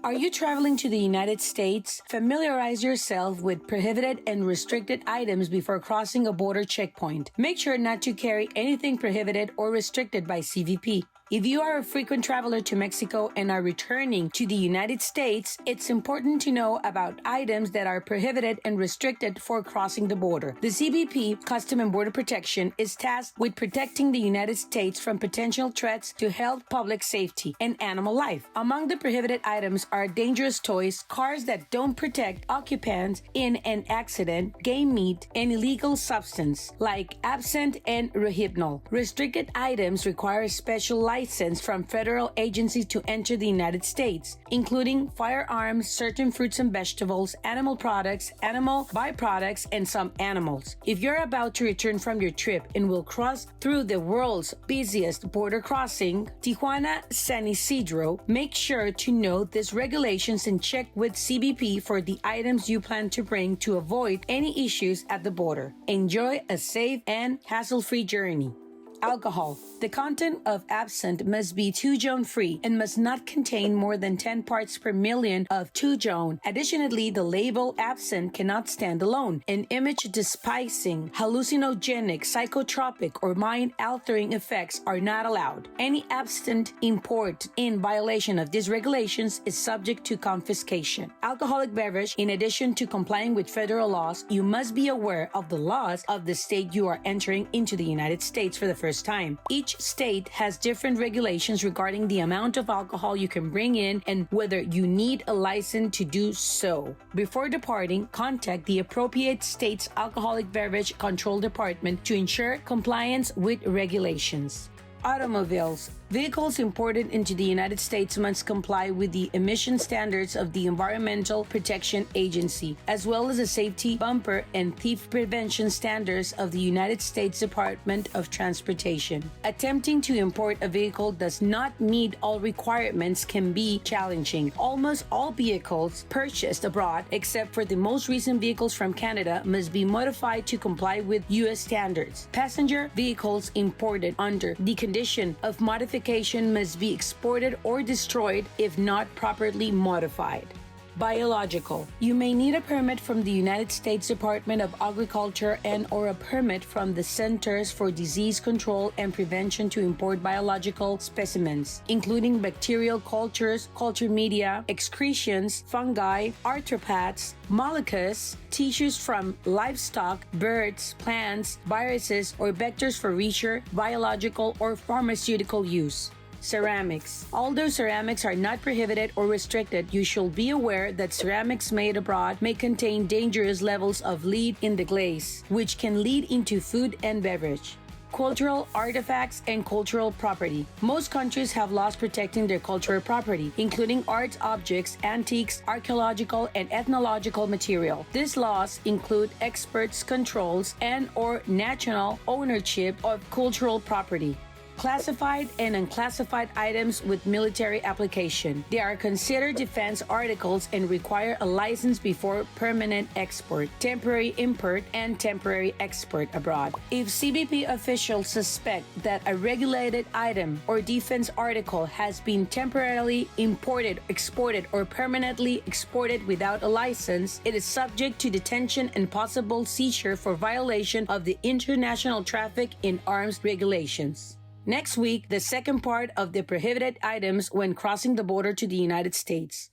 Are you traveling to the United States? Familiarize yourself with prohibited and restricted items before crossing a border checkpoint. Make sure not to carry anything prohibited or restricted by CBP. If you are a frequent traveler to Mexico and are returning to the United States, it's important to know about items that are prohibited and restricted for crossing the border. The CBP, Custom and Border Protection, is tasked with protecting the United States from potential threats to health, public safety, and animal life. Among the prohibited items are dangerous toys, cars that don't protect occupants in an accident, game meat, and illegal substance like absinthe and rohypnol. Restricted items require a special license from federal agencies to enter the United States, including firearms, certain fruits and vegetables, animal products, animal byproducts, and some animals. If you're about to return from your trip and will cross through the world's busiest border crossing, Tijuana-San Isidro, make sure to note these regulations and check with CBP for the items you plan to bring to avoid any issues at the border. Enjoy a safe and hassle-free journey. Alcohol. The content of absinthe must be 2-zone-free and must not contain more than 10 parts per million of 2-zone. Additionally, the label absinthe cannot stand alone. An image-despicing, hallucinogenic, psychotropic, or mind-altering effects are not allowed. Any absinthe import in violation of these regulations is subject to confiscation. Alcoholic beverage. In addition to complying with federal laws, you must be aware of the laws of the state you are entering into the United States for the first time. Each state has different regulations regarding the amount of alcohol you can bring in and whether you need a license to do so. Before departing, contact the appropriate state's alcoholic beverage control department to ensure compliance with regulations. Automobiles. Vehicles imported into the United States must comply with the emission standards of the Environmental Protection Agency, as well as the safety, bumper, and thief prevention standards of the United States Department of Transportation. Attempting to import a vehicle does not meet all requirements can be challenging. Almost all vehicles purchased abroad, except for the most recent vehicles from Canada, must be modified to comply with U.S. standards. Passenger vehicles imported under the condition of modification must be exported or destroyed if not properly modified. Biological. You may need a permit from the United States Department of Agriculture and/or a permit from the Centers for Disease Control and Prevention to import biological specimens, including bacterial cultures, culture media, excretions, fungi, arthropods, molluscs, tissues from livestock, birds, plants, viruses, or vectors for research, biological, or pharmaceutical use. Ceramics. Although ceramics are not prohibited or restricted, you should be aware that ceramics made abroad may contain dangerous levels of lead in the glaze, which can lead into food and beverage. Cultural artifacts and cultural property. Most countries have laws protecting their cultural property, including art objects, antiques, archaeological, and ethnological material. These laws include experts' controls and/or national ownership of cultural property. Classified and unclassified items with military application. They are considered defense articles and require a license before permanent export, temporary import, and temporary export abroad. If CBP officials suspect that a regulated item or defense article has been temporarily imported, exported, or permanently exported without a license, it is subject to detention and possible seizure for violation of the International Traffic in Arms regulations. Next week, the second part of the prohibited items when crossing the border to the United States.